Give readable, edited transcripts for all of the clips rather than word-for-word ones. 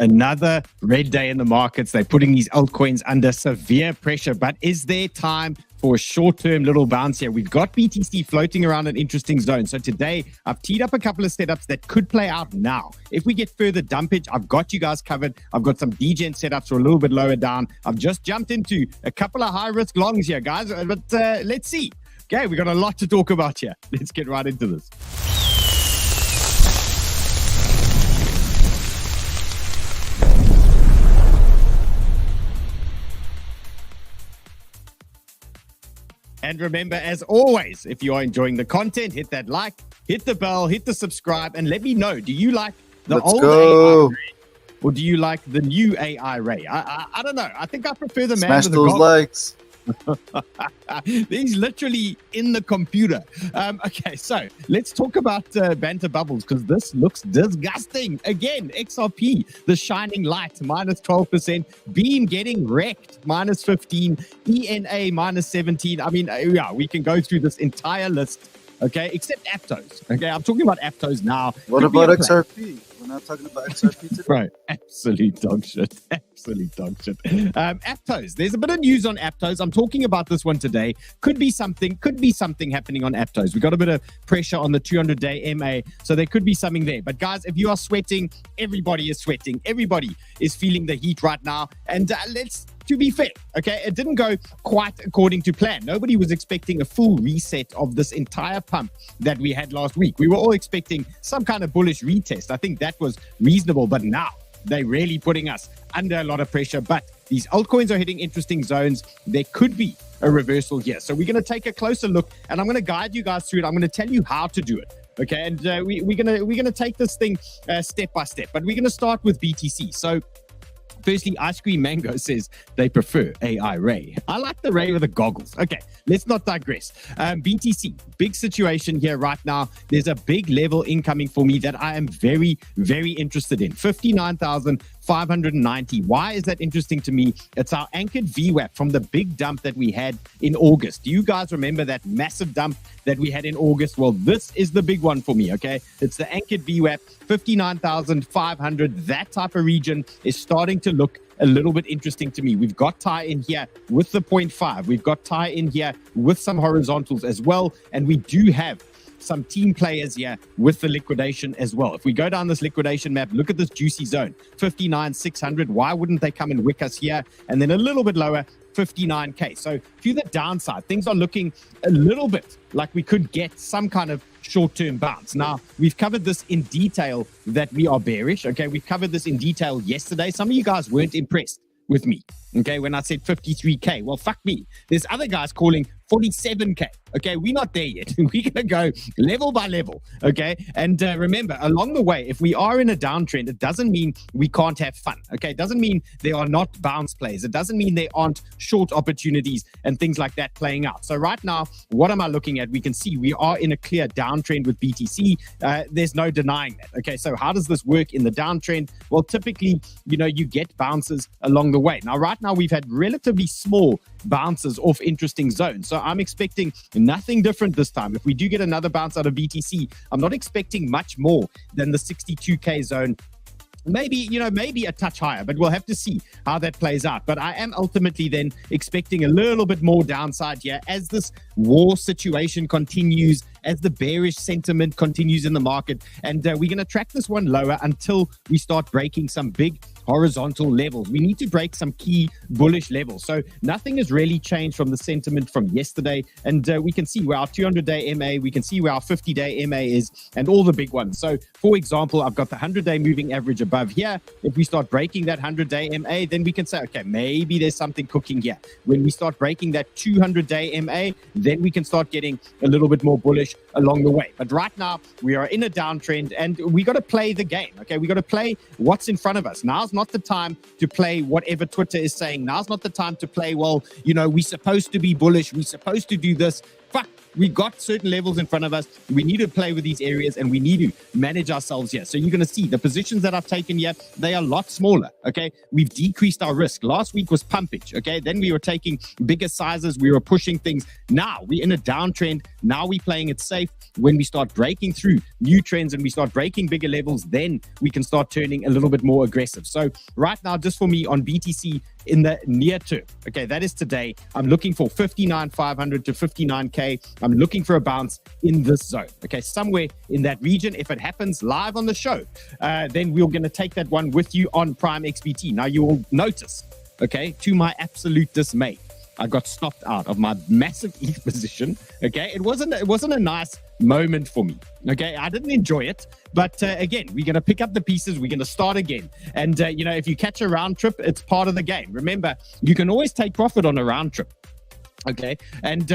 Another red day in the markets. They're putting these altcoins under severe pressure. But is there time for a short-term little bounce here? We've got BTC floating around an interesting zone. So today, I've teed up a couple of setups that could play out now. If we get further dumpage, I've got you guys covered. I've got some degen setups for a little bit lower down. I've just jumped into a couple of high-risk longs here, guys. But let's see. Okay, we got a lot to talk about here. Let's get right into this. And remember, as always, if you are enjoying the content, hit that like, hit the bell, hit the subscribe, and let me know, do you like the old AI Ray or do you like the new AI Ray? I don't know. I think I prefer the man with the those likes. He's literally in the computer. Okay, so let's talk about Banter Bubbles, because this looks disgusting. Again, XRP, the shining light, minus 12%. Beam getting wrecked, minus 15. ENA, minus 17. I mean, yeah, we can go through this entire list, okay, except Aptos. Okay, I'm talking about Aptos now. What about XRP? We're not talking about XRP today. Right, absolute dog shit. Absolute dog shit. Aptos. There's a bit of news on Aptos. I'm talking about this one today. Could be something happening on Aptos. We got a bit of pressure on the 200-day MA, so there could be something there. But guys, if you are sweating, everybody is sweating. Everybody is feeling the heat right now. And to be fair, okay, it didn't go quite according to plan. Nobody was expecting a full reset of this entire pump that we had last week. We were all expecting some kind of bullish retest. I think that was reasonable, but now they're really putting us under a lot of pressure. But these altcoins are hitting interesting zones. There could be a reversal here. So we're going to take a closer look, and I'm going to guide you guys through it. I'm going to tell you how to do it. Okay, and we're gonna take this thing step by step. But we're going to start with BTC. So firstly, Ice Cream Mango says they prefer AI Ray. I like the Ray with the goggles. Okay, let's not digress. BTC, big situation here right now. There's a big level incoming for me that I am very, very interested in. 59,590. Why is that interesting to me? It's our anchored VWAP from the big dump that we had in August. Do you guys remember that massive dump that we had in August? Well, this is the big one for me, okay? It's the anchored VWAP, 59,500. That type of region is starting to look a little bit interesting to me. We've got tie in here with the 0.5. We've got tie in here with some horizontals as well. And we do have some team players here with the liquidation as well. If we go down this liquidation map, look at this juicy zone, 59,600. Why wouldn't they come and wick us here? And then a little bit lower, 59K. So to the downside, things are looking a little bit like we could get some kind of short-term bounce. Now, we've covered this in detail that we are bearish. Okay, we've covered this in detail yesterday. Some of you guys weren't impressed with me, okay, when I said 53K. Well, fuck me. There's other guys calling 47K. Okay, we're not there yet. We're going to go level by level. Okay, and remember, along the way, if we are in a downtrend, it doesn't mean we can't have fun. Okay, it doesn't mean there are not bounce plays. It doesn't mean there aren't short opportunities and things like that playing out. So right now, what am I looking at? We can see we are in a clear downtrend with BTC. There's no denying that. Okay, so how does this work in the downtrend? Well, typically, you get bounces along the way. Now, right now, we've had relatively small bounces off interesting zones. So I'm expecting nothing different this time. If we do get another bounce out of BTC, I'm not expecting much more than the 62K zone. Maybe a touch higher, but we'll have to see how that plays out. But I am ultimately then expecting a little bit more downside here as this war situation continues, as the bearish sentiment continues in the market. And we're going to track this one lower until we start breaking some big horizontal levels. We need to break some key bullish levels. So nothing has really changed from the sentiment from yesterday. And we can see where our 200-day MA, we can see where our 50-day MA is, and all the big ones. So for example, I've got the 100-day moving average above here. If we start breaking that 100-day MA, then we can say, okay, maybe there's something cooking here. When we start breaking that 200-day MA, then we can start getting a little bit more bullish along the way. But right now, we are in a downtrend, and we got to play the game, okay? We got to play what's in front of us. Now's not the time to play whatever Twitter is saying. Now's not the time to play, well, we're supposed to be bullish. We're supposed to do this. Fuck, we got certain levels in front of us. We need to play with these areas and we need to manage ourselves here. So you're going to see the positions that I've taken here, they are a lot smaller. Okay. We've decreased our risk. Last week was pumpage. Okay. Then we were taking bigger sizes. We were pushing things. Now we're in a downtrend. Now we're playing it safe. When we start breaking through new trends and we start breaking bigger levels, then we can start turning a little bit more aggressive. So right now, just for me on BTC in the near term, okay, that is today, I'm looking for 59,500 to 59K. I'm looking for a bounce in this zone, okay, somewhere in that region. If it happens live on the show, then we're going to take that one with you on Prime XBT. Now you will notice, okay, to my absolute dismay, I got stopped out of my massive ETH position. Okay, it wasn't a nice moment for me. Okay, I didn't enjoy it, but again, we're going to pick up the pieces. We're going to start again, and if you catch a round trip, it's part of the game. Remember, you can always take profit on a round trip. Okay. And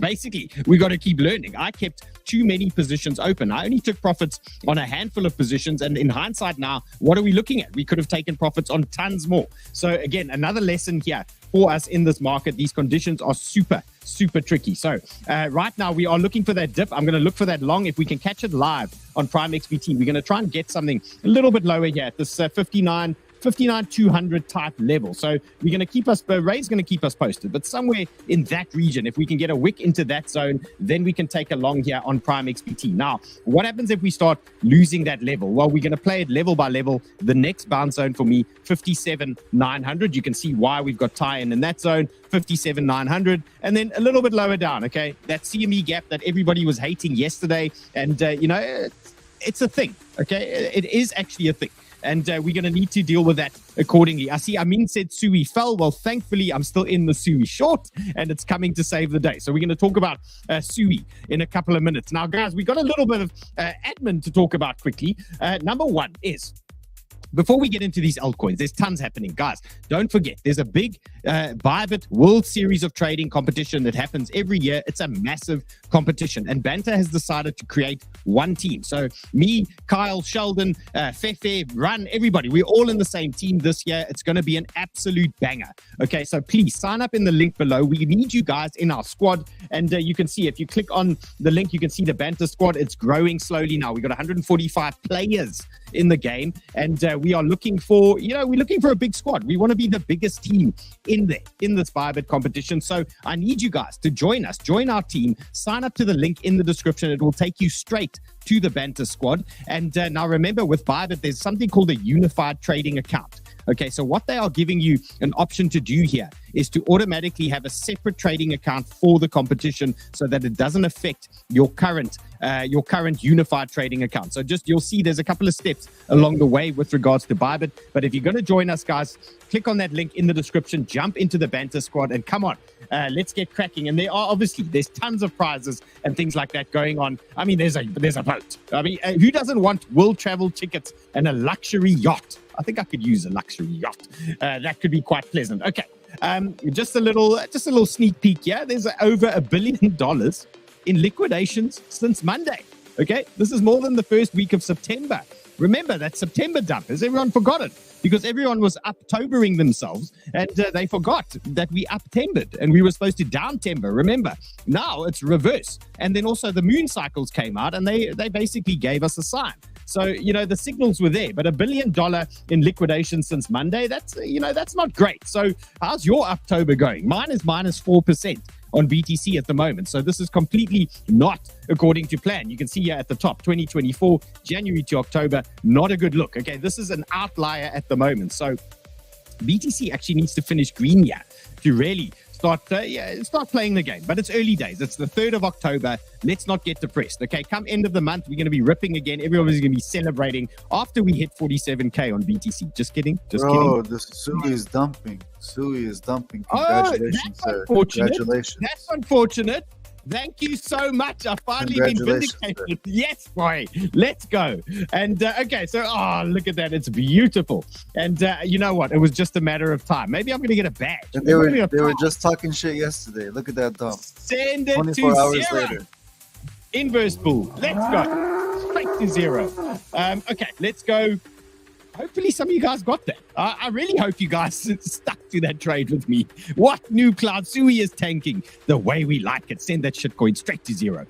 basically, we got to keep learning. I kept too many positions open. I only took profits on a handful of positions. And in hindsight now, what are we looking at? We could have taken profits on tons more. So again, another lesson here for us in this market. These conditions are super, super tricky. So right now we are looking for that dip. I'm going to look for that long. If we can catch it live on Prime XBT, we're going to try and get something a little bit lower here at this 59,200 type level. So we're going to keep us, Ray's going to keep us posted, but somewhere in that region, if we can get a wick into that zone, then we can take a long here on Prime XBT. Now, what happens if we start losing that level? Well, we're going to play it level by level. The next bounce zone for me, 57,900. You can see why we've got tie-in in that zone, 57,900, and then a little bit lower down, okay? That CME gap that everybody was hating yesterday, and, it's a thing, okay? It is actually a thing. And we're going to need to deal with that accordingly. I see Amin said Sui fell. Well, thankfully, I'm still in the Sui short, and it's coming to save the day. So we're going to talk about Sui in a couple of minutes. Now, guys, we got a little bit of admin to talk about quickly. Number one is, before we get into these altcoins, there's tons happening. Guys, don't forget, there's a big ByBit World Series of Trading competition that happens every year. It's a massive competition. And Banter has decided to create one team. So me, Kyle, Sheldon, Fefe, Run, everybody, we're all in the same team this year. It's going to be an absolute banger. Okay, so please sign up in the link below. We need you guys in our squad. And you can see, if you click on the link, you can see the Banter squad. It's growing slowly now. We've got 145 players in the game. And we are looking for, we're looking for a big squad. We want to be the biggest team in this ByBit competition. So I need you guys to join us, join our team, sign up to the link in the description. It will take you straight to the Banter squad. And now remember, with ByBit, there's something called a unified trading account. Okay, so what they are giving you an option to do here is to automatically have a separate trading account for the competition so that it doesn't affect your current unified trading account. So you'll see there's a couple of steps along the way with regards to ByBit. But if you're going to join us, guys, click on that link in the description, jump into the Banter squad, and come on, let's get cracking. And there's tons of prizes and things like that going on. I mean, there's a boat. I mean, who doesn't want world travel tickets and a luxury yacht? I think I could use a luxury yacht. That could be quite pleasant. Okay, just a little sneak peek here. There's over $1 billion in liquidations since Monday. Okay, this is more than the first week of September. Remember that September dump. Has everyone forgotten? Because everyone was Uptobering themselves, and they forgot that we uptembered and we were supposed to downtember. Remember, now it's reverse. And then also the moon cycles came out, and they basically gave us a sign. So, the signals were there, but $1 billion in liquidation since Monday, that's not great. So how's your October going? Mine is minus 4% on BTC at the moment. So this is completely not according to plan. You can see here at the top, 2024, January to October, not a good look. Okay, this is an outlier at the moment. So BTC actually needs to finish green here to really start playing the game. But it's early days. It's the 3rd of October. Let's not get depressed. Okay, come end of the month, we're going to be ripping again. Everybody's going to be celebrating after we hit 47K on BTC. Just kidding. Bro, the Sui is dumping. Congratulations, sir. Congratulations. That's unfortunate. Thank you so much. I've finally been vindicated. Yes, boy. Let's go. And okay, so look at that. It's beautiful. And you know what? It was just a matter of time. Maybe I'm going to get a badge. And they were just talking shit yesterday. Look at that dump. Send it 24 to hours zero. later. Inverse bull. Let's go. Straight to zero. Okay, let's go. hopefully some of you guys got that. I really hope you guys stuck to that trade with me. What 𝗓𝗪𝗟𝗍 is tanking the way we like it. Send that shitcoin straight to zero.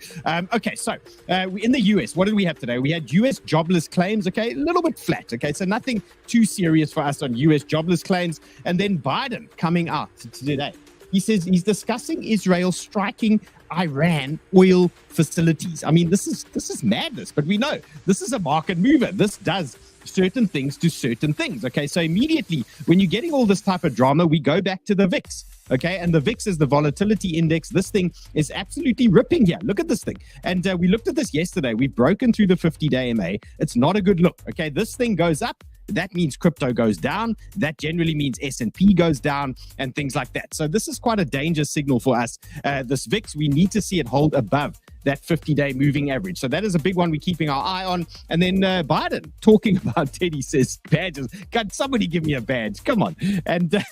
Okay, so in the US, what did we have today? We had US jobless claims, okay, a little bit flat, okay, so nothing too serious for us on US jobless claims. And then Biden coming out today. He says he's discussing Israel striking Iran oil facilities. I mean, this is madness, but we know this is a market mover. This does certain things to certain things. Okay, so immediately when you're getting all this type of drama, we go back to the VIX. Okay, and the VIX is the volatility index. This thing is absolutely ripping here. Look at this thing. And we looked at this yesterday. We've broken through the 50-day MA. It's not a good look. Okay, this thing goes up. That means crypto goes down. That generally means S&P goes down and things like that. So this is quite a danger signal for us. This VIX, we need to see it hold above that 50-day moving average. So that is a big one we're keeping our eye on. And then Biden talking about Teddy says badges. God, somebody give me a badge. Come on. And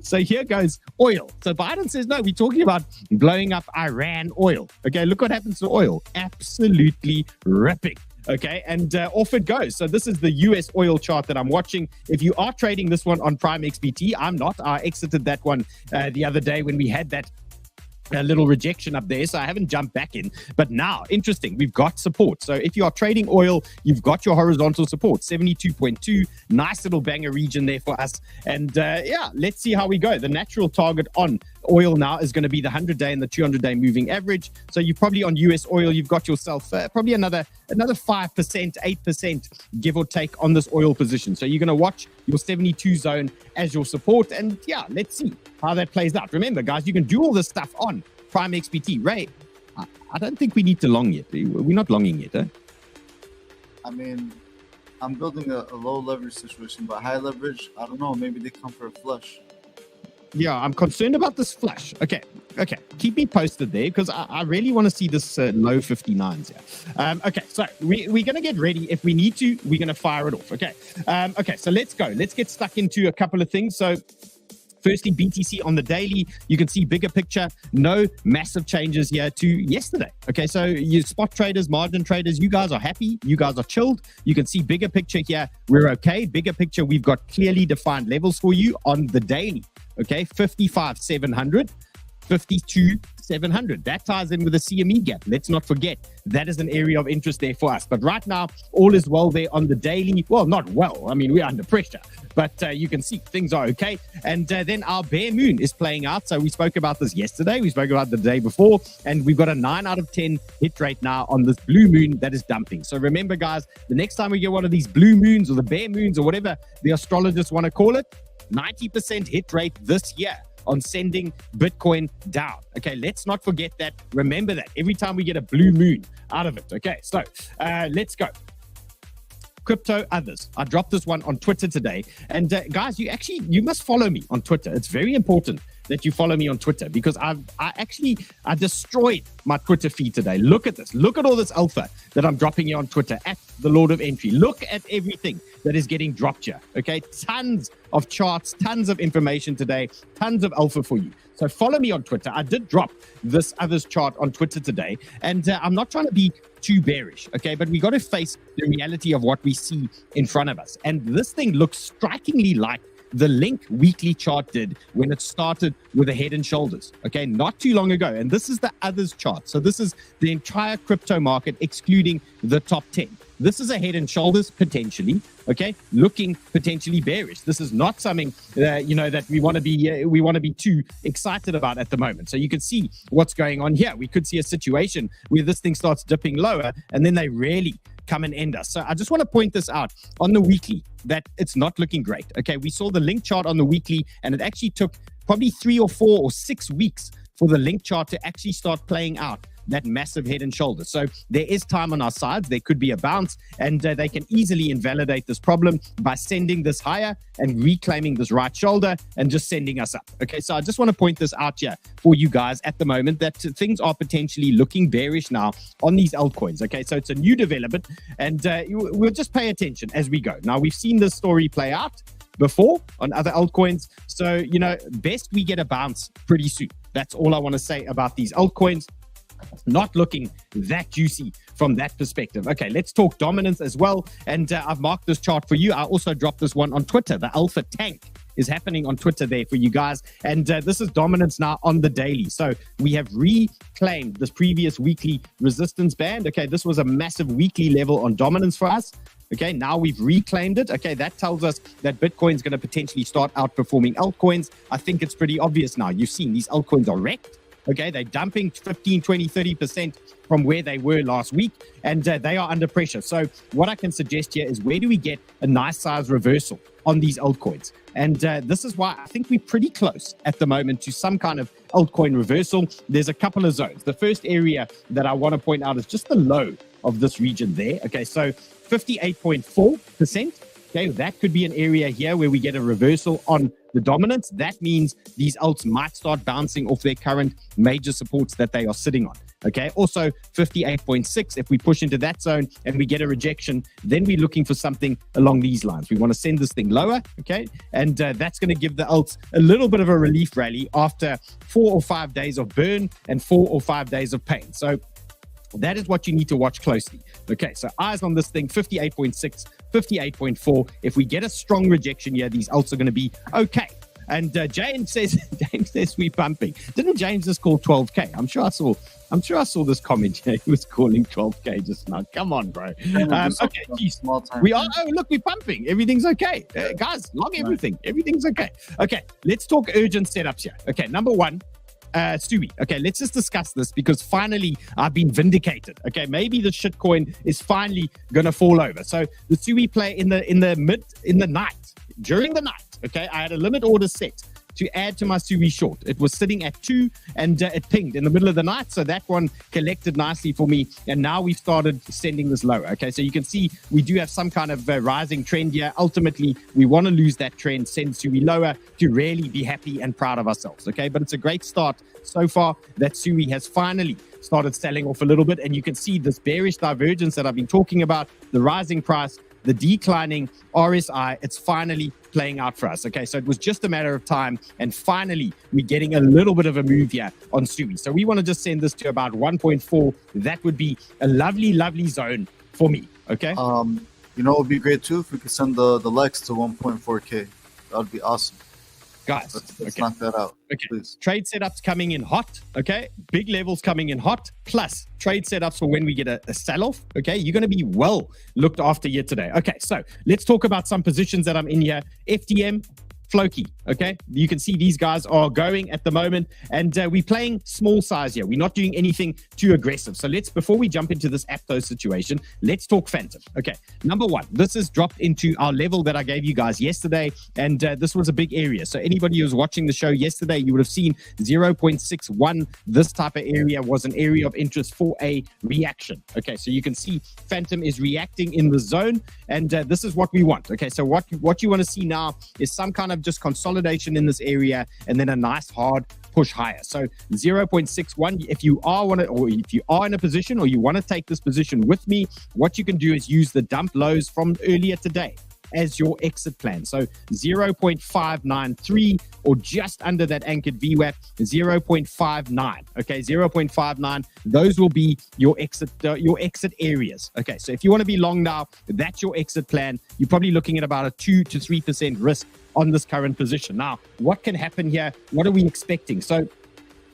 so here goes oil. So Biden says, no, we're talking about blowing up Iran oil. Okay, look what happens to oil. Absolutely ripping. Okay, and off it goes. So this is the US oil chart that I'm watching. If you are trading this one on Prime XBT, I'm not. I exited that one the other day when we had that a little rejection up there, so I haven't jumped back in. But now, interesting, we've got support. So if you are trading oil, you've got your horizontal support, 72.2, nice little banger region there for us. And yeah, let's see how we go. The natural target on oil now is going to be the 100-day and the 200-day moving average. So you probably on US oil, you've got yourself probably another 5%, 8% give or take on this oil position. So you're going to watch your 72 zone as your support. And yeah, let's see how that plays out. Remember, guys, you can do all this stuff on Prime XBT. Ray, I don't think we need to long yet. We're not longing yet, eh? I mean, I'm building a low leverage situation, but high leverage, I don't know. Maybe they come for a flush. Yeah, I'm concerned about this flush. Okay. Keep me posted there because I really want to see this low 59s here. Okay, so we're going to get ready. If we need to, we're going to fire it off. Okay. Okay, so let's go. Let's get stuck into a couple of things. So firstly, BTC on the daily, you can see bigger picture, no massive changes here to yesterday. Okay, so you spot traders, margin traders, you guys are happy, you guys are chilled. You can see bigger picture here, we're okay. Bigger picture, we've got clearly defined levels for you on the daily. Okay, 55,700, 52,700. That ties in with the CME gap. Let's not forget, that is an area of interest there for us. But right now, all is well there on the daily. Well, not well. I mean, we're under pressure. But you can see things are okay. And then our bear moon is playing out. So we spoke about this yesterday. We spoke about the day before. And we've got a 9 out of 10 hit rate now on this blue moon that is dumping. So remember, guys, the next time we get one of these blue moons or the bear moons or whatever the astrologists want to call it, 90% hit rate this year on sending Bitcoin down. Okay, let's not forget that. Remember that every time we get a blue moon out of it. Okay, so let's go. Crypto others. I dropped this one on Twitter today. And guys, you must follow me on Twitter. It's very important that you follow me on Twitter because I destroyed my Twitter feed today. Look at this. Look at all this alpha that I'm dropping here on Twitter at the Lord of Entry. Look at everything that is getting dropped here. Okay, tons of charts, tons of information today, tons of alpha for you. So follow me on Twitter. I did drop this others chart on Twitter today, and I'm not trying to be too bearish, okay? But we got to face the reality of what we see in front of us. And this thing looks strikingly like the Link weekly chart did when it started with a head and shoulders, okay? Not too long ago. And this is the others chart. So this is the entire crypto market, excluding the top 10. This is a head and shoulders potentially, okay, looking potentially bearish. This is not something that we want to be too excited about at the moment. So you can see what's going on here. We could see a situation where this thing starts dipping lower and then they really come and end us. So I just want to point this out on the weekly that it's not looking great. Okay, we saw the Link chart on the weekly and it actually took probably 3 or 4 or 6 weeks for the Link chart to actually start playing out that massive head and shoulders. So there is time on our sides. There could be a bounce and they can easily invalidate this problem by sending this higher and reclaiming this right shoulder and just sending us up. Okay, so I just want to point this out here for you guys at the moment that things are potentially looking bearish now on these altcoins. Okay, so it's a new development and we'll just pay attention as we go. Now, we've seen this story play out before on other altcoins. So, best we get a bounce pretty soon. That's all I want to say about these altcoins. Not looking that juicy from that perspective. Okay, let's talk dominance as well. And I've marked this chart for you. I also dropped this one on Twitter. The Alpha Tank is happening on Twitter there for you guys. And this is dominance now on the daily. So we have reclaimed this previous weekly resistance band. Okay, this was a massive weekly level on dominance for us. Okay, now we've reclaimed it. Okay, that tells us that Bitcoin's going to potentially start outperforming altcoins. I think it's pretty obvious now. You've seen these altcoins are wrecked. Okay, they're dumping 15, 20, 30% from where they were last week, and they are under pressure. So what I can suggest here is, where do we get a nice size reversal on these altcoins? And this is why I think we're pretty close at the moment to some kind of altcoin reversal. There's a couple of zones. The first area that I want to point out is just the low of this region there. Okay, so 58.4%. Okay, that could be an area here where we get a reversal on the dominance. That means these alts might start bouncing off their current major supports that they are sitting on. Okay, also 58.6. If we push into that zone and we get a rejection, then we're looking for something along these lines. We want to send this thing lower. Okay, and that's going to give the alts a little bit of a relief rally after 4 or 5 days of burn and 4 or 5 days of pain. So that is what you need to watch closely. Okay, so eyes on this thing, 58.6, 58.4. If we get a strong rejection here, these alts are going to be okay. And James says we're pumping. Didn't James just call 12K? I'm sure I saw this comment here. He was calling 12K just now. Come on, bro. Okay, geez. We are. Oh, look, we're pumping. Everything's okay. Guys, log everything. Everything's okay. Okay, let's talk urgent setups here. Okay, number one. Stewie. Okay, let's just discuss this, because finally I've been vindicated. Okay, maybe the shitcoin is finally gonna fall over. So the Stewie play in the night, during the night. Okay, I had a limit order set to add to my Stewie short. It was sitting at 2 and it pinged in the middle of the night. So that one collected nicely for me. And now we've started sending this lower. Okay, so you can see we do have some kind of rising trend here. Ultimately, we want to lose that trend, send Stewie lower to really be happy and proud of ourselves. Okay, but it's a great start so far that Stewie has finally started selling off a little bit. And you can see this bearish divergence that I've been talking about, the rising price, the declining RSI, it's finally playing out for us. Okay, so it was just a matter of time, and finally we're getting a little bit of a move here on Stewie. So we want to just send this to about 1.4. That would be a lovely, lovely zone for me. Okay. You know, it would be great too if we could send the legs to 1.4K. That would be awesome. Guys, let's knock that out. Okay. Please. Trade setups coming in hot. Okay. Big levels coming in hot. Plus trade setups for when we get a sell-off. Okay. You're going to be well looked after here today. Okay. So let's talk about some positions that I'm in here. FTM, Floki. Okay. You can see these guys are going at the moment, and we're playing small size here. We're not doing anything too aggressive. So before we jump into this Aptos situation, let's talk Phantom. Okay. Number one, this is dropped into our level that I gave you guys yesterday. And this was a big area. So anybody who was watching the show yesterday, you would have seen 0.61. This type of area was an area of interest for a reaction. Okay. So you can see Phantom is reacting in the zone, and this is what we want. Okay. So what you want to see now is some kind of just consolidation in this area, and then a nice hard push higher. So 0.61. If you are in a position, or you want to take this position with me, what you can do is use the dump lows from earlier today as your exit plan. So 0.593, or just under that anchored VWAP, 0.59. Okay, 0.59. Those will be your exit areas. Okay, so if you want to be long now, that's your exit plan. You're probably looking at about a 2 to 3% risk on this current position. Now, what can happen here? What are we expecting? So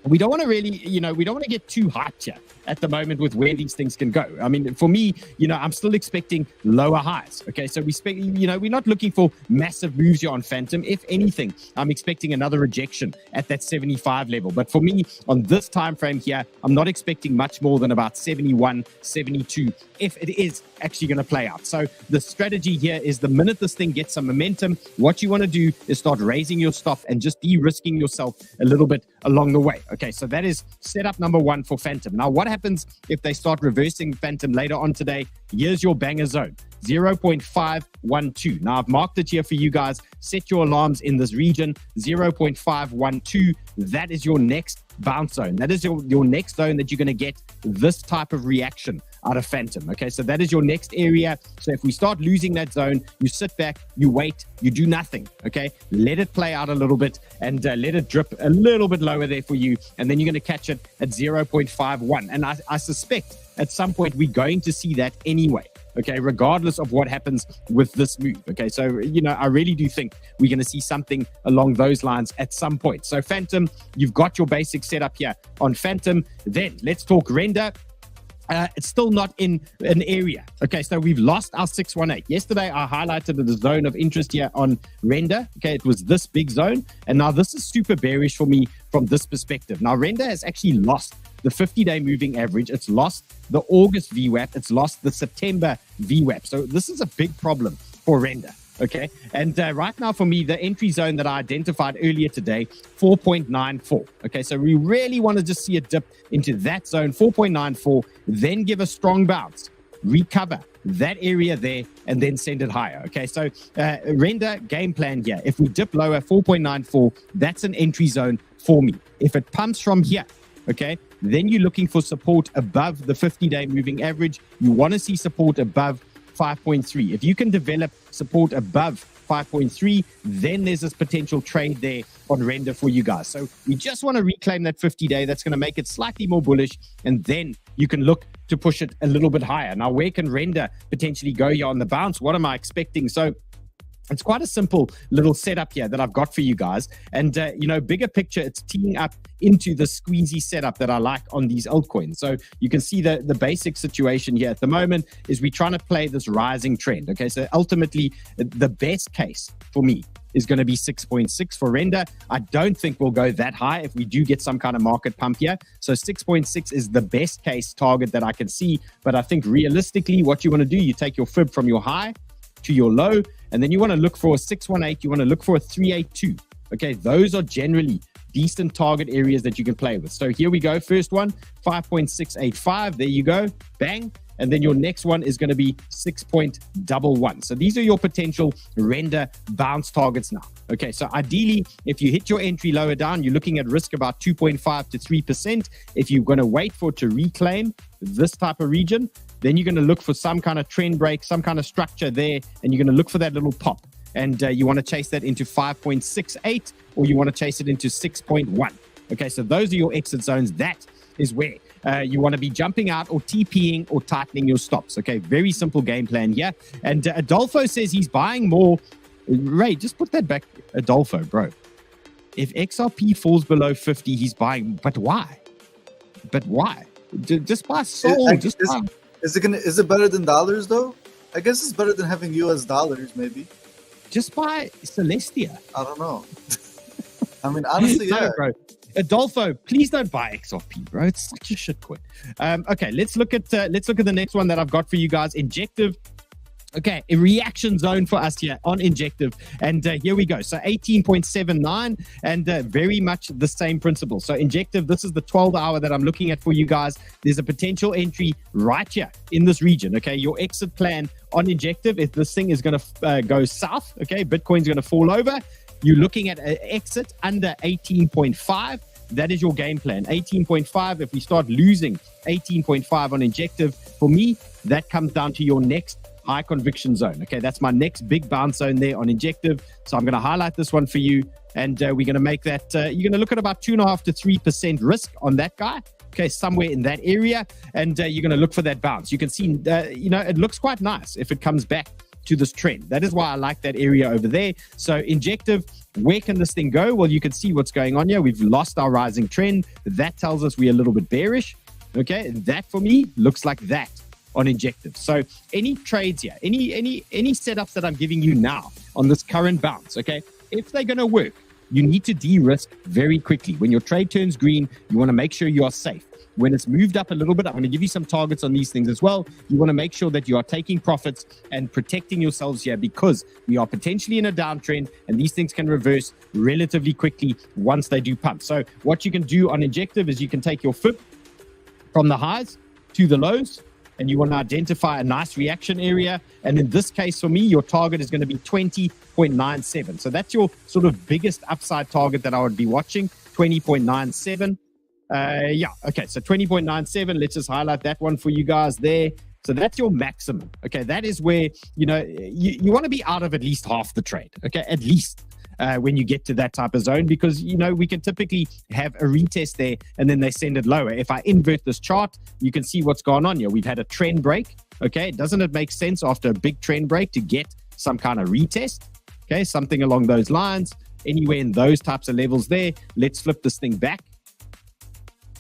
we don't want to really, we don't want to get too hyped here at the moment with where these things can go. I mean, for me, I'm still expecting lower highs. Okay, so we're not looking for massive moves here on Phantom. If anything, I'm expecting another rejection at that 75 level. But for me, on this time frame here, I'm not expecting much more than about 71, 72, if it is actually going to play out. So the strategy here is, the minute this thing gets some momentum, what you want to do is start raising your stop and just de-risking yourself a little bit along the way. Okay, so that is setup number one for Phantom. Now, what happens if they start reversing Phantom later on today? Here's your banger zone, 0.512. Now, I've marked it here for you guys. Set your alarms in this region, 0.512. That is your next bounce zone. That is your next zone that you're going to get this type of reaction out of Phantom. Okay, so that is your next area. So if we start losing that zone, you sit back, you wait, you do nothing. Okay, let it play out a little bit, and let it drip a little bit lower there for you, and then you're going to catch it at 0.51. And I suspect at some point we're going to see that anyway. Okay, regardless of what happens with this move. Okay, so, I really do think we're going to see something along those lines at some point. So Phantom, you've got your basic setup here on Phantom. Then let's talk Render. It's still not in an area. Okay, so we've lost our 618. Yesterday, I highlighted the zone of interest here on Render. Okay, it was this big zone. And now this is super bearish for me from this perspective. Now, Render has actually lost the 50-day moving average. It's lost the August VWAP. It's lost the September VWAP. So this is a big problem for Render. Okay, and right now for me, the entry zone that I identified earlier today, 4.94. Okay, so we really want to just see a dip into that zone, 4.94, then give a strong bounce, recover that area there, and then send it higher. Okay, so Render game plan here. If we dip lower, 4.94, that's an entry zone for me. If it pumps from here, okay, then you're looking for support above the 50-day moving average. You want to see support above 5.3. If you can develop support above 5.3, then there's this potential trade there on Render for you guys. So we just want to reclaim that 50-day. That's going to make it slightly more bullish, and then you can look to push it a little bit higher. Now, where can Render potentially go here on the bounce? What am I expecting? So it's quite a simple little setup here that I've got for you guys. And, bigger picture, it's teeing up into the squeezy setup that I like on these altcoins. So you can see the basic situation here at the moment is we're trying to play this rising trend. Okay, so ultimately, the best case for me is going to be 6.6 for Render. I don't think we'll go that high if we do get some kind of market pump here. So 6.6 is the best case target that I can see. But I think realistically, what you want to do, you take your fib from your high to your low, and then you want to look for a 618, you want to look for a 382. Okay, those are generally decent target areas that you can play with. So here we go. First one, 5.685. There you go. Bang. And then your next one is going to be 6.11. So these are your potential Render bounce targets now. Okay, so ideally, if you hit your entry lower down, you're looking at risk about 2.5 to 3%. If you're going to wait for it to reclaim this type of region, then you're going to look for some kind of trend break, some kind of structure there, and you're going to look for that little pop. And you want to chase that into 5.68, or you want to chase it into 6.1. Okay, so those are your exit zones. That is where you want to be jumping out or TPing or tightening your stops. Okay, very simple game plan here. And Adolfo says he's buying more. Ray, just put that back, Adolfo, bro. If XRP falls below 50, he's buying. But why? Just buy Sol. Is it better than dollars though? I guess it's better than having US dollars, maybe. Just buy Celestia. I don't know. I mean, honestly, yeah. No, bro. Adolfo, please don't buy XRP, bro. It's such a shit coin. Okay, let's look at the next one that I've got for you guys. Injective. Okay, a reaction zone for us here on Injective. And here we go. So 18.79 and very much the same principle. So Injective, this is the 12 hour that I'm looking at for you guys. There's a potential entry right here in this region. Okay, your exit plan on Injective, if this thing is going to go south, okay, Bitcoin's going to fall over, you're looking at an exit under 18.5. That is your game plan. 18.5. If we start losing 18.5 on Injective, for me, that comes down to your next high conviction zone. Okay, that's my next big bounce zone there on Injective. So I'm going to highlight this one for you, and we're going to make that, you're going to look at about 2.5 to 3% risk on that guy. Okay, somewhere in that area, and you're going to look for that bounce. You can see, it looks quite nice if it comes back to this trend. That is why I like that area over there. So Injective, where can this thing go? Well, you can see what's going on here. We've lost our rising trend. That tells us we're a little bit bearish. Okay, and that for me looks like that on Injective. So any trades here, any setups that I'm giving you now on this current bounce, okay, if they're going to work, you need to de-risk very quickly. When your trade turns green, you want to make sure you are safe. When it's moved up a little bit, I'm going to give you some targets on these things as well. You want to make sure that you are taking profits and protecting yourselves here, because we are potentially in a downtrend and these things can reverse relatively quickly once they do pump. So what you can do on Injective is you can take your fib from the highs to the lows, and you want to identify a nice reaction area. And in this case, for me, your target is going to be 20.97. So that's your sort of biggest upside target that I would be watching, 20.97. Okay, so 20.97. Let's just highlight that one for you guys there. So that's your maximum. Okay, that is where, you want to be out of at least half the trade. Okay, at least. when you get to that type of zone, because, we can typically have a retest there and then they send it lower. If I invert this chart, you can see what's gone on here. We've had a trend break. Okay, doesn't it make sense after a big trend break to get some kind of retest? Okay, something along those lines, anywhere in those types of levels there. Let's flip this thing back.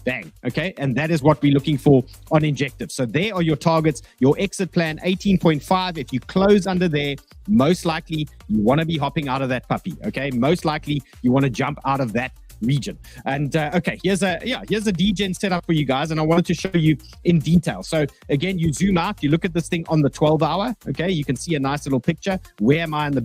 Bang. Okay, and that is what we're looking for on Injective. So there are your targets, your exit plan, 18.5. If you close under there, most likely you want to be hopping out of that puppy. Okay, most likely you want to jump out of that region. And okay, here's a degen setup for you guys, and I wanted to show you in detail. So again, you zoom out, you look at this thing on the 12-hour. Okay, you can see a nice little picture. Where am I in the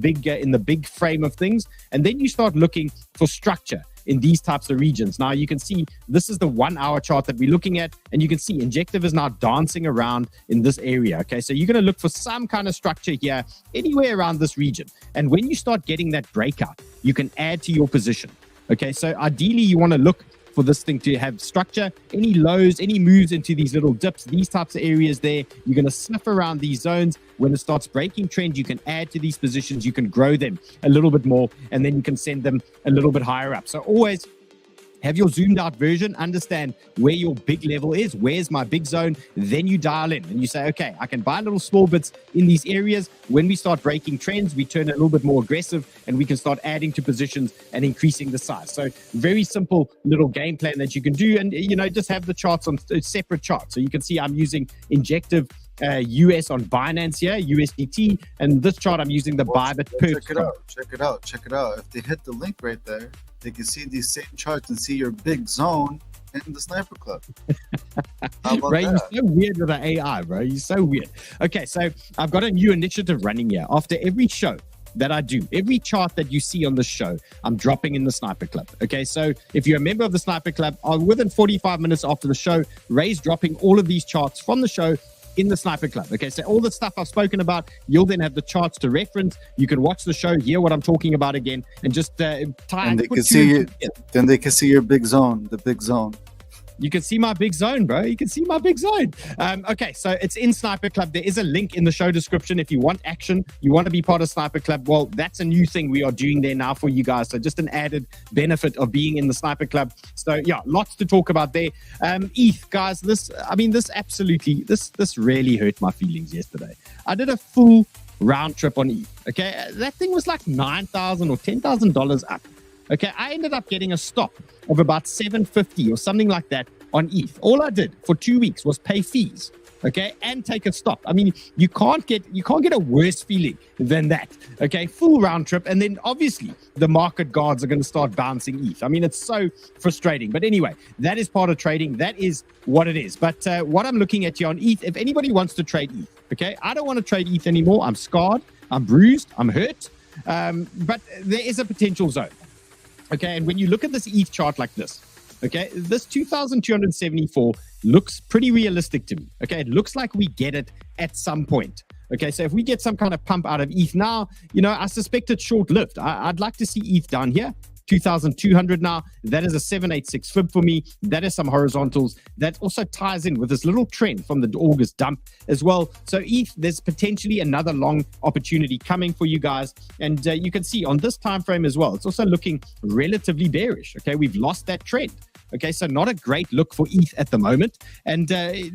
big frame of things? And then you start looking for structure in these types of regions. Now you can see this is the 1-hour chart that we're looking at, and you can see Injective is now dancing around in this area. Okay, so you're going to look for some kind of structure here, anywhere around this region. And when you start getting that breakout, you can add to your position. Okay, so ideally you want to look for this thing to have structure. Any lows, any moves into these little dips, these types of areas there, you're going to sniff around these zones. When it starts breaking trend, you can add to these positions, you can grow them a little bit more, and then you can send them a little bit higher up. So always have your zoomed out version, understand where your big level is, where's my big zone, then you dial in and you say, okay, I can buy little small bits in these areas. When we start breaking trends, we turn a little bit more aggressive and we can start adding to positions and increasing the size. So very simple little game plan that you can do, and just have the charts on separate charts. So you can see I'm using Injective US on Binance here, USDT, and this chart I'm using the ByBit. Check it out. If they hit the link right there, they can see these same charts and see your big zone in the Sniper Club. How about Right, that? you're so weird with the AI, bro. You're so weird. Okay, so I've got a new initiative running here. After every show that I do, every chart that you see on the show, I'm dropping in the Sniper Club. Okay, so if you're a member of the Sniper Club, within 45 minutes after the show, Ray's dropping all of these charts from the show in the Sniper Club. Okay, so all the stuff I've spoken about, you'll then have the charts to reference. You can watch the show, hear what I'm talking about again, and just and they can see then they can see your big zone, the big zone. You can see my big zone, bro. You can see my big zone. Okay, so it's in Sniper Club. There is a link in the show description. If you want action, you want to be part of Sniper Club, well, that's a new thing we are doing there now for you guys. So just an added benefit of being in the Sniper Club. So yeah, lots to talk about there. ETH, guys, this really hurt my feelings yesterday. I did a full round trip on ETH. Okay, that thing was like $9,000 or $10,000 up. Okay, I ended up getting a stop of about $750 or something like that on ETH. All I did for 2 weeks was pay fees, okay, and take a stop. I mean, you can't get a worse feeling than that. Okay, full round trip, and then obviously the market guards are going to start bouncing ETH. I mean, it's so frustrating. But anyway, that is part of trading. That is what it is. But what I'm looking at here on ETH, if anybody wants to trade ETH, okay, I don't want to trade ETH anymore. I'm scarred, I'm bruised, I'm hurt. But there is a potential zone. Okay, and when you look at this ETH chart like this, okay, this 2,274 looks pretty realistic to me. Okay, it looks like we get it at some point. Okay, so if we get some kind of pump out of ETH now, I suspect it's short-lived. I'd like to see ETH down here, 2,200 now. That is a 786 fib for me. That is some horizontals. That also ties in with this little trend from the August dump as well. So ETH, there's potentially another long opportunity coming for you guys. And you can see on this time frame as well, it's also looking relatively bearish. Okay, we've lost that trend. Okay, so not a great look for ETH at the moment, and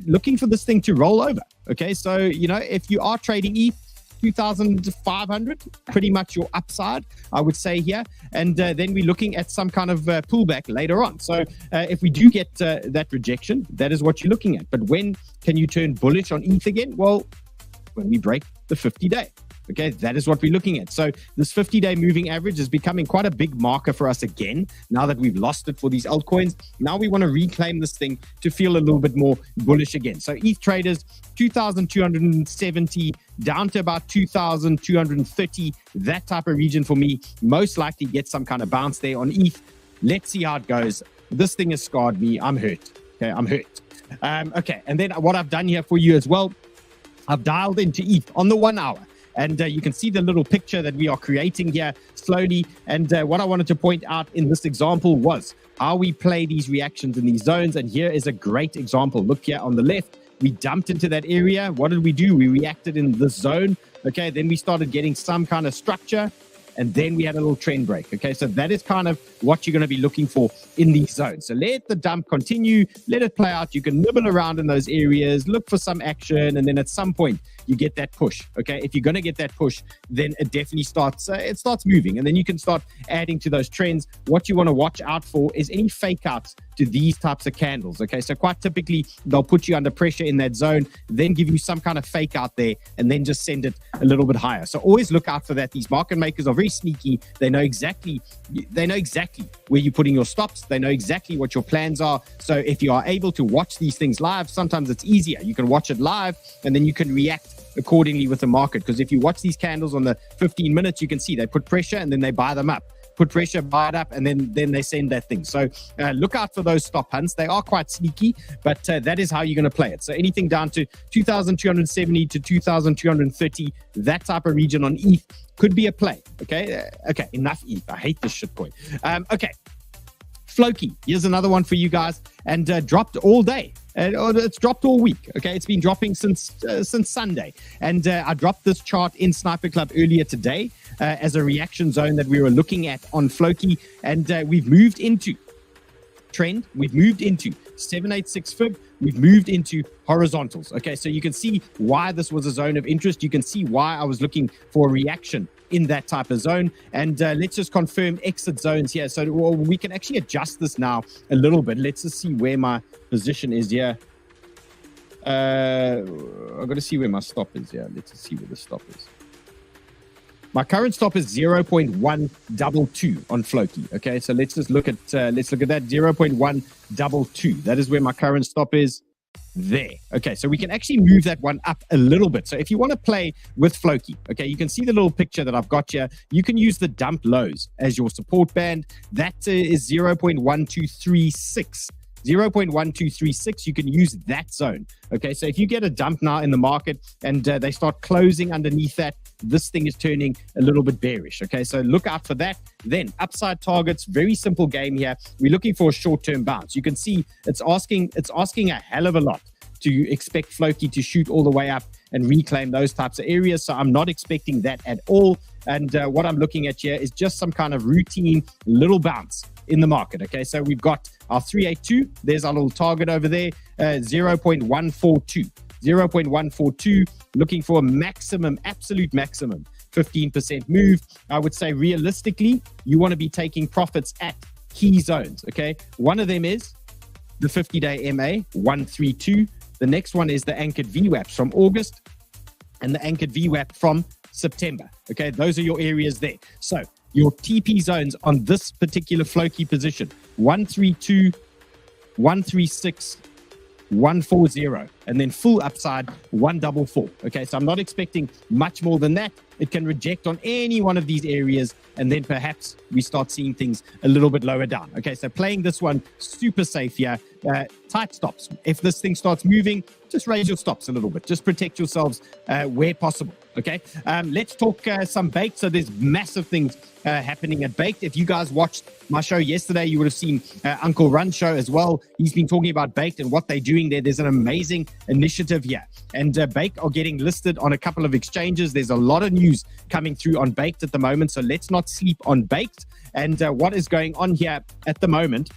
looking for this thing to roll over. Okay, so if you are trading ETH, 2,500, pretty much your upside, I would say here. And then we're looking at some kind of pullback later on. So if we do get that rejection, that is what you're looking at. But when can you turn bullish on ETH again? Well, when we break the 50-day. Okay, that is what we're looking at. So this 50-day moving average is becoming quite a big marker for us again, now that we've lost it for these altcoins. Now we want to reclaim this thing to feel a little bit more bullish again. So ETH traders, 2,270 down to about 2,230, that type of region for me. Most likely get some kind of bounce there on ETH. Let's see how it goes. This thing has scarred me. I'm hurt. Okay, I'm hurt. Okay, and then what I've done here for you as well, I've dialed into ETH on the 1 hour. And you can see the little picture that we are creating here slowly. And what I wanted to point out in this example was how we play these reactions in these zones. And here is a great example. Look here on the left. We dumped into that area. What did we do? We reacted in this zone. Okay, then we started getting some kind of structure. and then we had a little trend break. Okay, so that is kind of what you're going to be looking for in these zones. So let the dump continue, let it play out. You can nibble around in those areas, look for some action, and then at some point you get that push. Okay, if you're going to get that push, then it definitely starts moving, and then you can start adding to those trends. What you want to watch out for is any fake outs to these types of candles. Okay, so quite typically they'll put you under pressure in that zone, then give you some kind of fake out there, and then just send it a little bit higher. So always look out for that. These market makers are very sneaky. They know exactly where you're putting your stops. They know exactly what your plans are. So if you are able to watch these things live, sometimes it's easier. You can watch it live, and then you can react accordingly with the market. Because if you watch these candles on the 15 minutes, you can see they put pressure and then they buy them up. Put pressure, buy it up, and then they send that thing. So look out for those stop hunts. They are quite sneaky, but that is how you're going to play it. So anything down to 2,270 to 2,230, that type of region on ETH could be a play. Okay, enough ETH. I hate this shitcoin. Okay, Floki, here's another one for you guys, and dropped all day. It's dropped all week. Okay, it's been dropping since Sunday, and I dropped this chart in Sniper Club earlier today as a reaction zone that we were looking at on Floki, and we've moved into trend. We've moved into 786 fib. We've moved into horizontals. Okay, so you can see why this was a zone of interest. You can see why I was looking for a reaction in that type of zone. And let's just confirm exit zones here. So we can actually adjust this now a little bit. Let's just see where my position is here. I've got to see where my stop is here. Let's just see where the stop is. My current stop is 0.122 on Floki. Okay, so let's look at that 0.122. That is where my current stop is. There. Okay, so we can actually move that one up a little bit. So if you want to play with Floki, okay, you can see the little picture that I've got here. You can use the dump lows as your support band. That is 0.1236. 0.1236, you can use that zone. Okay, so if you get a dump now in the market and they start closing underneath that, this thing is turning a little bit bearish. Okay, so look out for that. Then upside targets, very simple game here. We're looking for a short-term bounce. You can see it's asking a hell of a lot to expect Floki to shoot all the way up and reclaim those types of areas. So I'm not expecting that at all. And what I'm looking at here is just some kind of routine little bounce in the market. Okay, so we've got our 382. There's our little target over there, 0.142. 0.142, looking for a maximum, absolute maximum, 15% move. I would say realistically, you want to be taking profits at key zones. Okay, one of them is the 50-day MA 132. The next one is the anchored VWAP from August and the anchored VWAP from September. Okay, those are your areas there. So your TP zones on this particular Floki position: 132, 136, 140, and then full upside 144. Okay, so I'm not expecting much more than that. It can reject on any one of these areas, and then perhaps we start seeing things a little bit lower down. Okay, so playing this one super safe here. Tight stops. If this thing starts moving, just raise your stops a little bit. Just protect yourselves where possible. Okay, let's talk some baked. So there's massive things happening at baked. If you guys watched my show yesterday, you would have seen Uncle Run's show as well. He's been talking about baked and what they're doing there. There's an amazing initiative here, and baked are getting listed on a couple of exchanges. There's a lot of news coming through on baked at the moment, so let's not sleep on baked. And what is going on here at the moment,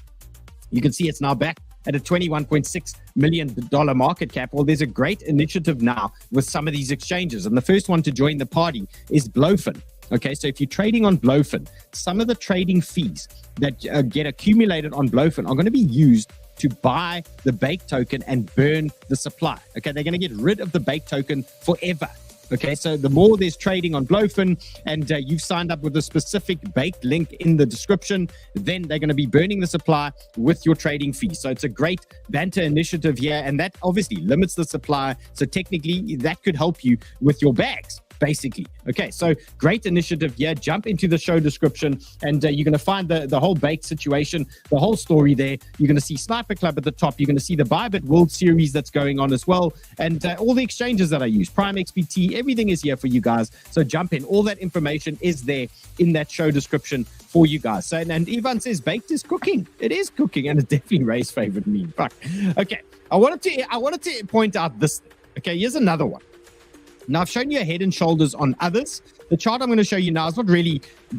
you can see it's now back at a $21.6 million market cap. Well, there's a great initiative now with some of these exchanges, and the first one to join the party is Blowfin. Okay, so if you're trading on Blowfin, some of the trading fees that get accumulated on Blowfin are going to be used to buy the Bake token and burn the supply. Okay, they're going to get rid of the Bake token forever. Okay, so the more there's trading on Blowfin and you've signed up with a specific baked link in the description, then they're going to be burning the supply with your trading fee. So it's a great banter initiative here, and that obviously limits the supply. So technically that could help you with your bags, basically. Okay, so great initiative here. Jump into the show description and you're going to find the whole baked situation, the whole story there. You're going to see Sniper Club at the top. You're going to see the ByBit World Series that's going on as well, and all the exchanges that I use, Prime XBT, everything is here for you guys. So jump in. All that information is there in that show description for you guys. So, and Ivan says baked is cooking. It is cooking, and it's definitely Ray's favorite meme. Fuck. Okay, I wanted to point out this thing. Okay, here's another one. Now, I've shown you a head and shoulders on others. The chart I'm going to show you now is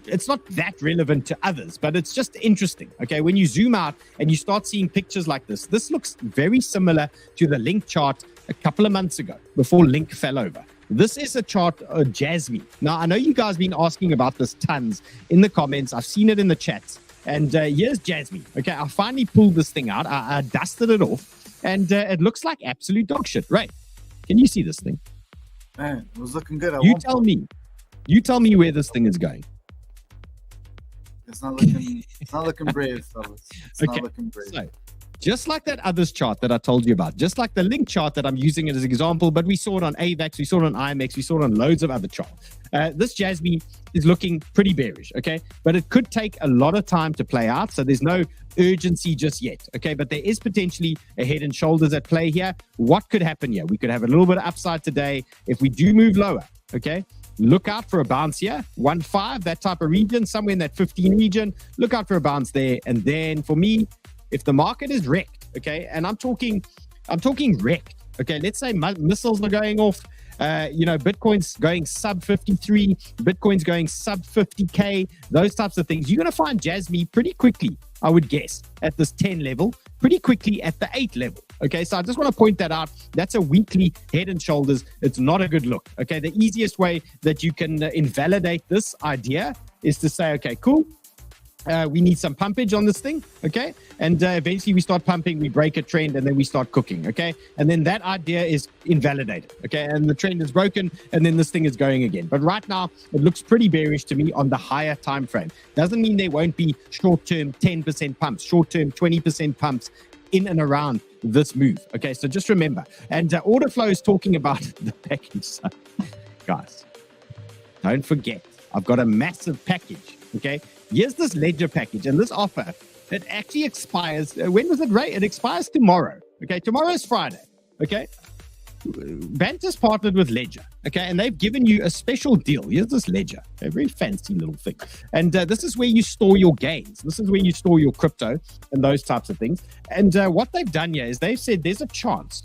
it's not that relevant to others, but it's just interesting. Okay, when you zoom out and you start seeing pictures like this looks very similar to the Link chart a couple of months ago before Link fell over. This is a chart of 𝗬𝗎. Now, I know you guys have been asking about this tons in the comments. I've seen it in the chats. And here's 𝗬𝗎. Okay, I finally pulled this thing out. I dusted it off. And it looks like absolute dog shit. Right. Can you see this thing? Man, it was looking good. You tell me where this thing is going. It's not looking brave, fellas. It's not looking brave. So, just like that others chart that I told you about, just like the Link chart that I'm using it as an example, but we saw it on AVAX, we saw it on IMX, we saw it on loads of other charts. This 𝗬𝗎 is looking pretty bearish, okay? But it could take a lot of time to play out, so there's no urgency just yet, okay? But there is potentially a head and shoulders at play here. What could happen here? We could have a little bit of upside today if we do move lower, okay? Look out for a bounce here, 1.5, that type of region, somewhere in that 15 region. Look out for a bounce there. And then for me, if the market is wrecked, okay, and I'm talking wrecked, okay, let's say missiles are going off, Bitcoin's going sub 53, Bitcoin's going sub 50K, those types of things, you're going to find 𝗬𝗎 pretty quickly, I would guess, at this 10 level, pretty quickly at the 8 level. Okay, so I just want to point that out. That's a weekly head and shoulders. It's not a good look. Okay, the easiest way that you can invalidate this idea is to say, okay, cool. We need some pumpage on this thing, okay? And eventually we start pumping, we break a trend, and then we start cooking, okay? And then that idea is invalidated, okay? And the trend is broken, and then this thing is going again. But right now, it looks pretty bearish to me on the higher time frame. Doesn't mean there won't be short-term 10% pumps, short-term 20% pumps in and around this move, okay? So just remember. And order flow is talking about the package. So, guys, don't forget, I've got a massive package, okay? Here's this Ledger package, and this offer, it actually expires. When was it, Ray? It expires tomorrow. Okay, tomorrow is Friday. Okay, Banter's partnered with Ledger. Okay, and they've given you a special deal. Here's this Ledger, a very fancy little thing. And this is where you store your gains. This is where you store your crypto and those types of things. And what they've done here is they've said there's a chance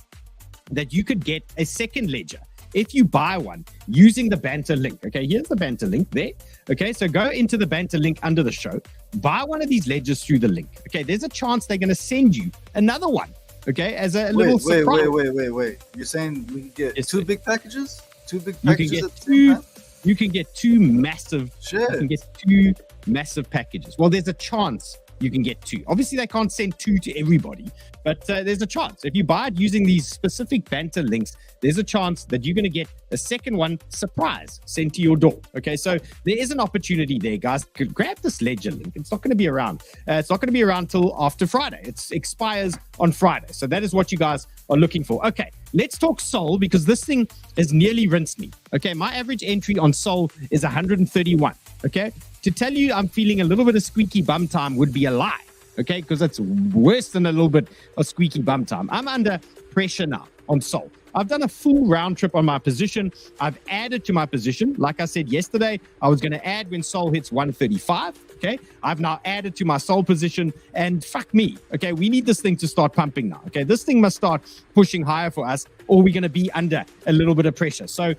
that you could get a second Ledger if you buy one using the Banter link. Okay, here's the Banter link there. Okay, so go into the Banter link under the show, buy one of these ledgers through the link. Okay, there's a chance they're going to send you another one. Okay, as a little surprise. Wait. You're saying we can get two big packages? Two big packages at the same time? You can get two massive. Shit. You can get two massive packages. Well, there's a chance you can get two. Obviously, they can't send two to everybody, but there's a chance. If you buy it using these specific Banter links, there's a chance that you're going to get a second one surprise sent to your door. Okay, so there is an opportunity there, guys. Grab this Ledger link. It's not going to be around. It's not going to be around till after Friday. It expires on Friday. So that is what you guys are looking for. Okay, let's talk Sol, because this thing has nearly rinsed me. Okay, my average entry on Sol is 131. Okay, to tell you I'm feeling a little bit of squeaky bum time would be a lie. Okay, because it's worse than a little bit of squeaky bum time. I'm under pressure now on Sol. I've done a full round trip on my position. I've added to my position. Like I said yesterday, I was going to add when Sol hits 135. Okay, I've now added to my Sol position, and fuck me. Okay, we need this thing to start pumping now. Okay, this thing must start pushing higher for us, or we're going to be under a little bit of pressure. So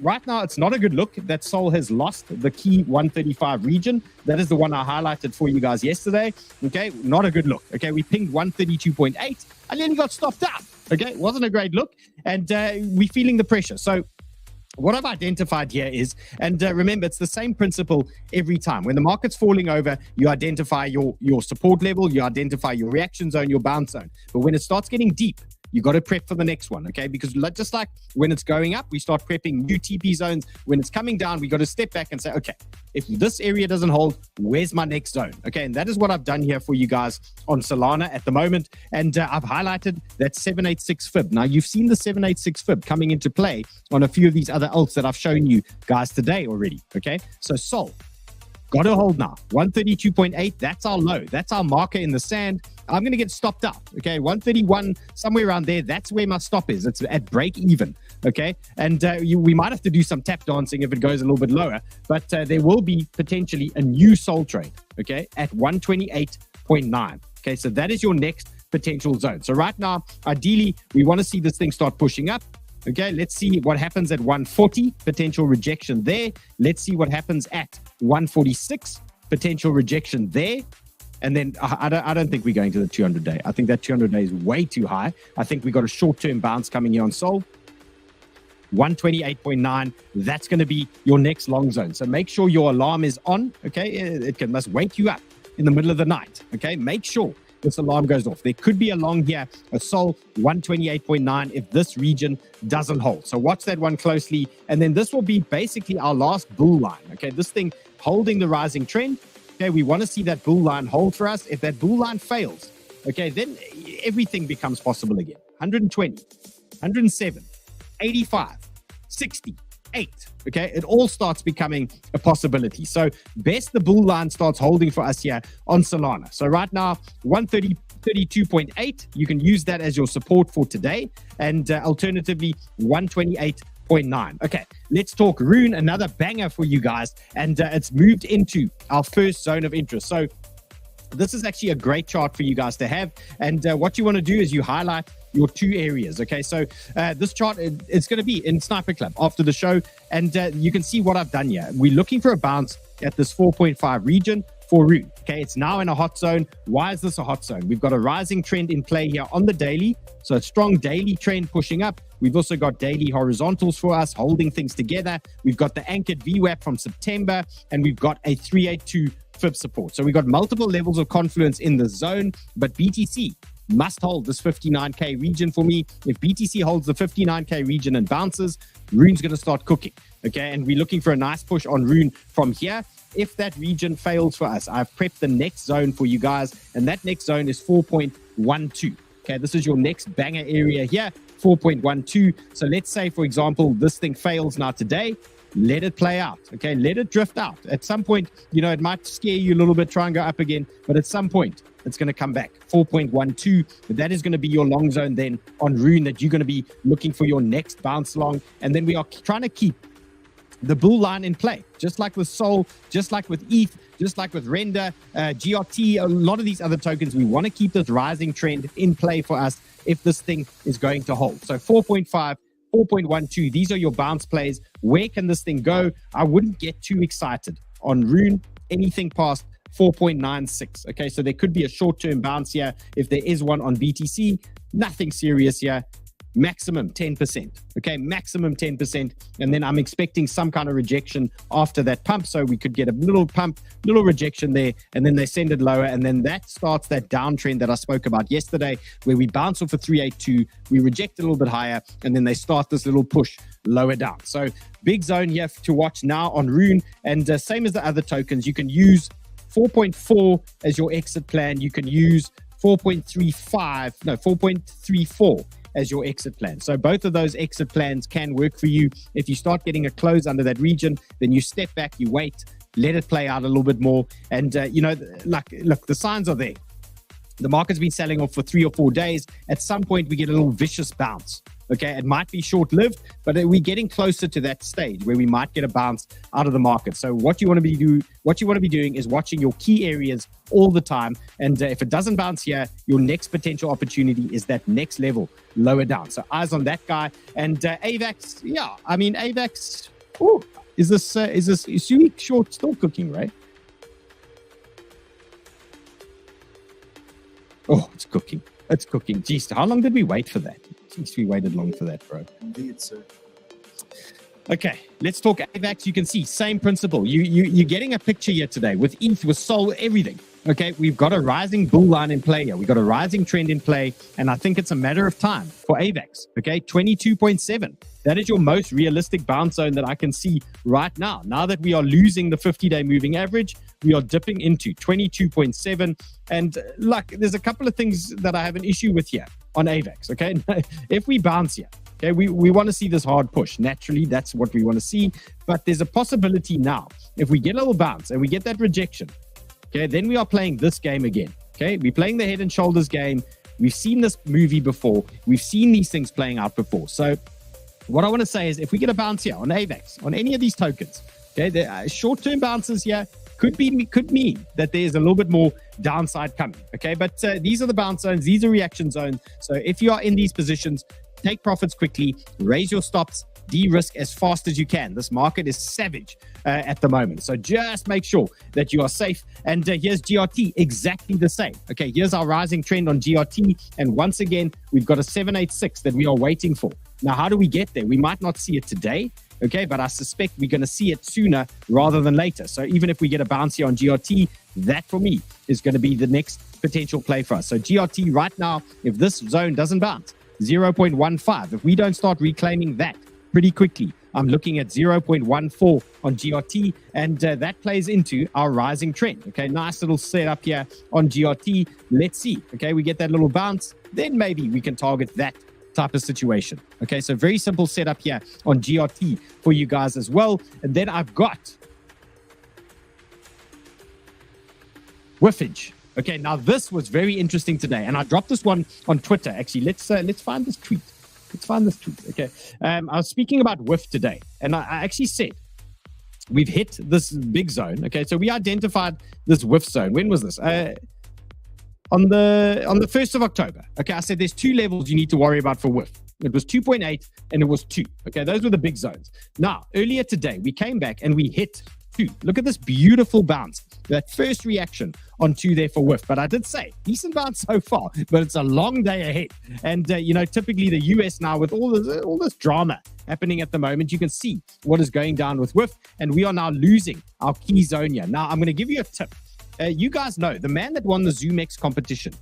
right now, it's not a good look that Sol has lost the key 135 region. That is the one I highlighted for you guys yesterday. Okay, not a good look. Okay, we pinged 132.8. I nearly got stopped out. Okay, it wasn't a great look, and we're feeling the pressure. So what I've identified here is, and remember, it's the same principle every time. When the market's falling over, you identify your support level, you identify your reaction zone, your bounce zone. But when it starts getting deep, you got to prep for the next one, okay? Because just like when it's going up, we start prepping new TP zones. When it's coming down, we got to step back and say, okay, if this area doesn't hold, where's my next zone? Okay, and that is what I've done here for you guys on Solana at the moment. And I've highlighted that 786 fib. Now, you've seen the 786 fib coming into play on a few of these other alts that I've shown you guys today already, okay? So Sol, got to hold now. 132.8, that's our low. That's our marker in the sand. I'm going to get stopped out, okay? 131, somewhere around there, that's where my stop is. It's at break even, okay? And we might have to do some tap dancing if it goes a little bit lower, but there will be potentially a new Sol trade, okay, at 128.9. Okay, so that is your next potential zone. So right now, ideally, we want to see this thing start pushing up. Okay, let's see what happens at 140, potential rejection there. Let's see what happens at 146, potential rejection there. And then I don't think we're going to the 200-day. I think that 200-day is way too high. I think we got a short-term bounce coming here on Sol. 128.9, that's going to be your next long zone. So make sure your alarm is on, okay? It must wake you up in the middle of the night, okay? Make sure this alarm goes off. There could be a long here, a Sol 128.9 if this region doesn't hold. So watch that one closely. And then this will be basically our last bull line, okay? This thing holding the rising trend. Okay, we want to see that bull line hold for us. If that bull line fails, okay, then everything becomes possible again. 120, 107, 85, 60, 8. Okay, it all starts becoming a possibility. So best the bull line starts holding for us here on Solana. So right now, 132.8, you can use that as your support for today. And alternatively, 128.9. Okay, let's talk Rune, another banger for you guys. And it's moved into our first zone of interest. So this is actually a great chart for you guys to have. And what you want to do is you highlight your two areas. Okay, so this chart, it's going to be in Sniper Club after the show. And you can see what I've done here. We're looking for a bounce at this 4.5 region for Rune. Okay, it's now in a hot zone. Why is this a hot zone? We've got a rising trend in play here on the daily. So a strong daily trend pushing up. We've also got daily horizontals for us, holding things together. We've got the anchored VWAP from September, and we've got a 382 fib support. So we've got multiple levels of confluence in the zone, but BTC must hold this 59K region for me. If BTC holds the 59K region and bounces, Rune's going to start cooking. Okay, and we're looking for a nice push on Rune from here. If that region fails for us, I've prepped the next zone for you guys, and that next zone is 4.12. Okay, this is your next banger area here, 4.12. So let's say, for example, this thing fails now today. Let it play out. Okay, let it drift out. At some point, you know, it might scare you a little bit, try and go up again, but at some point, it's going to come back. 4.12. That is going to be your long zone then on Rune that you're going to be looking for your next bounce long. And then we are trying to keep the bull line in play, just like with Sol, just like with ETH, just like with Render, GRT, a lot of these other tokens. We want to keep this rising trend in play for us if this thing is going to hold. So 4.5, 4.12, these are your bounce plays. Where can this thing go? I wouldn't get too excited on Rune, anything past 4.96. Okay, so there could be a short-term bounce here. If there is one on BTC, nothing serious here. Maximum 10%. Okay, maximum 10%. And then I'm expecting some kind of rejection after that pump. So we could get a little pump, little rejection there, and then they send it lower. And then that starts that downtrend that I spoke about yesterday, where we bounce off a 382, we reject a little bit higher, and then they start this little push lower down. So big zone here to watch now on Rune. And same as the other tokens, you can use 4.4 as your exit plan. You can use 4.34 as your exit plan. So both of those exit plans can work for you. If you start getting a close under that region, then you step back, you wait, let it play out a little bit more. And, you know, like, look, the signs are there. The market's been selling off for 3 or 4 days. At some point, we get a little vicious bounce. Okay, it might be short-lived, but we're getting closer to that stage where we might get a bounce out of the market. So what you want to be doing is watching your key areas all the time. And if it doesn't bounce here, your next potential opportunity is that next level lower down. So eyes on that guy. And AVAX, yeah, I mean AVAX. Oh, is this Suic short still cooking, right? Oh, it's cooking. It's cooking. Jeez, how long did we wait for that? Jeez, we waited long for that, bro. Indeed, sir. Okay, let's talk AVAX. You can see, same principle. You're getting a picture here today with ETH, with Sol, everything. Okay, we've got a rising bull line in play here. We've got a rising trend in play, and I think it's a matter of time for AVAX. Okay, 22.7. That is your most realistic bounce zone that I can see right now. Now that we are losing the 50-day moving average, we are dipping into 22.7. And look, there's a couple of things that I have an issue with here on AVAX. Okay, if we bounce here, okay, we want to see this hard push. Naturally, that's what we want to see. But there's a possibility now, if we get a little bounce and we get that rejection, okay, then we are playing this game again. Okay, we're playing the head and shoulders game. We've seen this movie before. We've seen these things playing out before. So what I want to say is, if we get a bounce here on AVAX, on any of these tokens, okay, the short-term bounces here could mean that there's a little bit more downside coming. Okay, but these are the bounce zones. These are reaction zones. So if you are in these positions, take profits quickly, raise your stops, de-risk as fast as you can. This market is savage at the moment. So just make sure that you are safe. And here's GRT, exactly the same. Okay, here's our rising trend on GRT. And once again, we've got a 786 that we are waiting for. Now, how do we get there? We might not see it today, okay, but I suspect we're going to see it sooner rather than later. So even if we get a bounce here on GRT, that for me is going to be the next potential play for us. So GRT right now, if this zone doesn't bounce, 0.15, if we don't start reclaiming that pretty quickly, I'm looking at 0.14 on GRT, and that plays into our rising trend. Okay, nice little setup here on GRT. Let's see. Okay, we get that little bounce, then maybe we can target that type of situation. Okay, so very simple setup here on GRT for you guys as well. And then I've got Whiffage. Okay, now this was very interesting today, and I dropped this one on Twitter. Actually, let's find this tweet. Okay, I was speaking about Whiff today, and I actually said we've hit this big zone. Okay, so we identified this Whiff zone. When was this? On the 1st of October. Okay, I said there's two levels you need to worry about for Whiff. It was 2.8 and it was 2. Okay, those were the big zones. Now, earlier today, we came back and we hit 2. Look at this beautiful bounce. That first reaction on 2 there for Whiff. But I did say, decent bounce so far, but it's a long day ahead. And, typically the US now with all this drama happening at the moment, you can see what is going down with Whiff. And we are now losing our key zone here. Now, I'm going to give you a tip. You guys know the man that won the ZoomX competition,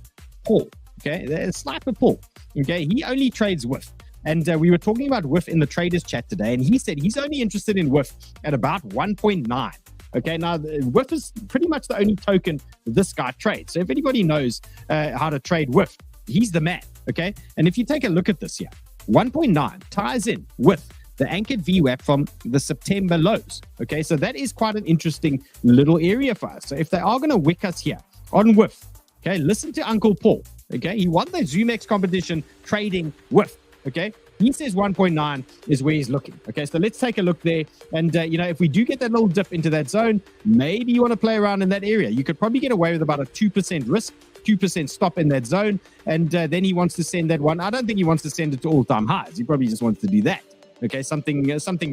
Paul, okay, 𝗪𝗟𝗪𝗡, okay, he only trades Whiff. And we were talking about Whiff in the traders chat today, and he said he's only interested in Whiff at about 1.9. Okay, now Whiff is pretty much the only token this guy trades. So if anybody knows how to trade Whiff, he's the man, okay? And if you take a look at this here, 1.9 ties in with the anchored VWAP from the September lows. Okay, so that is quite an interesting little area for us. So if they are going to wick us here on Whiff, okay, listen to Uncle Paul. Okay, he won the ZoomX competition trading Whiff. Okay, he says 1.9 is where he's looking. Okay, so let's take a look there. And, if we do get that little dip into that zone, maybe you want to play around in that area. You could probably get away with about a 2% risk, 2% stop in that zone. And then he wants to send that one. I don't think he wants to send it to all-time highs. He probably just wants to do that. Okay, something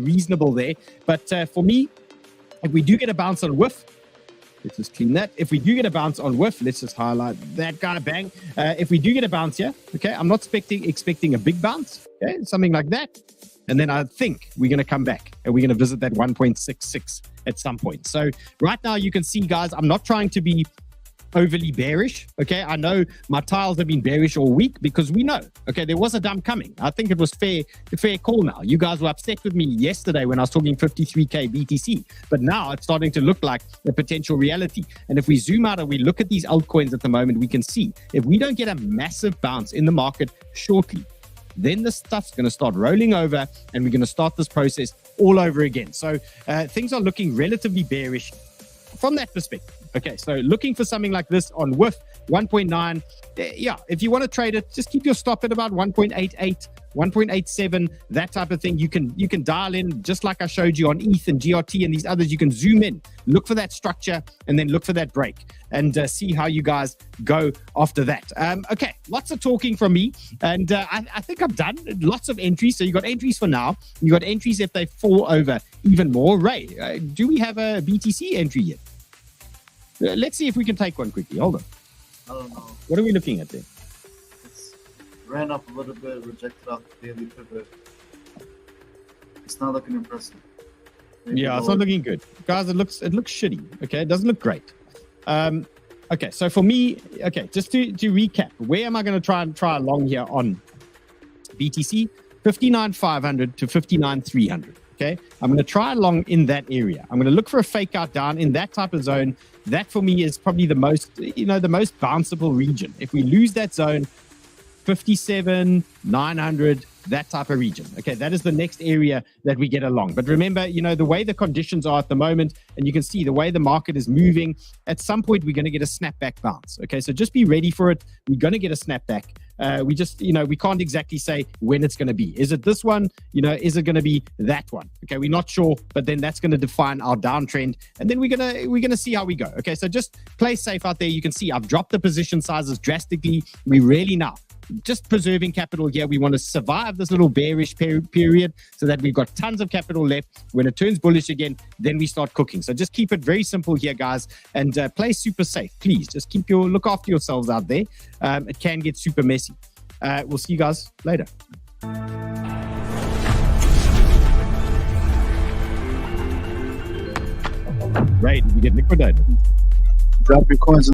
reasonable there. But for me, if we do get a bounce on Whiff, let's just clean that. If we do get a bounce on Whiff, let's just highlight that guy, bang. If we do get a bounce here, okay, I'm not expecting a big bounce, okay, something like that. And then I think we're going to come back and we're going to visit that 1.66 at some point. So right now you can see, guys, I'm not trying to be overly bearish. Okay, I know my tiles have been bearish all week because we know, okay, there was a dump coming. I think it was fair call now. You guys were upset with me yesterday when I was talking 53K BTC, but now it's starting to look like a potential reality. And if we zoom out and we look at these altcoins at the moment, we can see if we don't get a massive bounce in the market shortly, then the stuff's going to start rolling over and we're going to start this process all over again. So things are looking relatively bearish from that perspective. Okay, so looking for something like this on Whiff, 1.9. Yeah, if you want to trade it, just keep your stop at about 1.88, 1.87, that type of thing. You can dial in just like I showed you on ETH and GRT and these others. You can zoom in, look for that structure, and then look for that break and see how you guys go after that. Okay, lots of talking from me, and I think I'm done. Lots of entries. So you got entries for now. You got entries if they fall over even more. Ray, do we have a BTC entry yet? Let's see if we can take one quickly. Hold on. I don't know. What are we looking at there? It's ran up a little bit, rejected off the daily pivot. It's not looking impressive. Maybe yeah, it's not looking good. Guys, it looks shitty. Okay, it doesn't look great. Okay, so for me, okay, just to recap, where am I going to try along here on BTC? 59,500 to 59,300. Okay, I'm going to try along in that area. I'm going to look for a fake out down in that type of zone. That for me is probably the most bounceable region. If we lose that zone, 57,900, that type of region. Okay, that is the next area that we get along. But remember, the way the conditions are at the moment, and you can see the way the market is moving, at some point we're going to get a snapback bounce. Okay, so just be ready for it. We're going to get a snapback. We just, we can't exactly say when it's going to be. Is it this one? Is it going to be that one? Okay, we're not sure, but then that's going to define our downtrend, and then we're gonna see how we go. Okay, so just play safe out there. You can see I've dropped the position sizes drastically. We really now just preserving capital here. We want to survive this little bearish period so that we've got tons of capital left. When it turns bullish again, then we start cooking. So just keep it very simple here, guys, and play super safe. Please just look after yourselves out there. It can get super messy. We'll see you guys later. Right, we get liquidated. Drop your coins.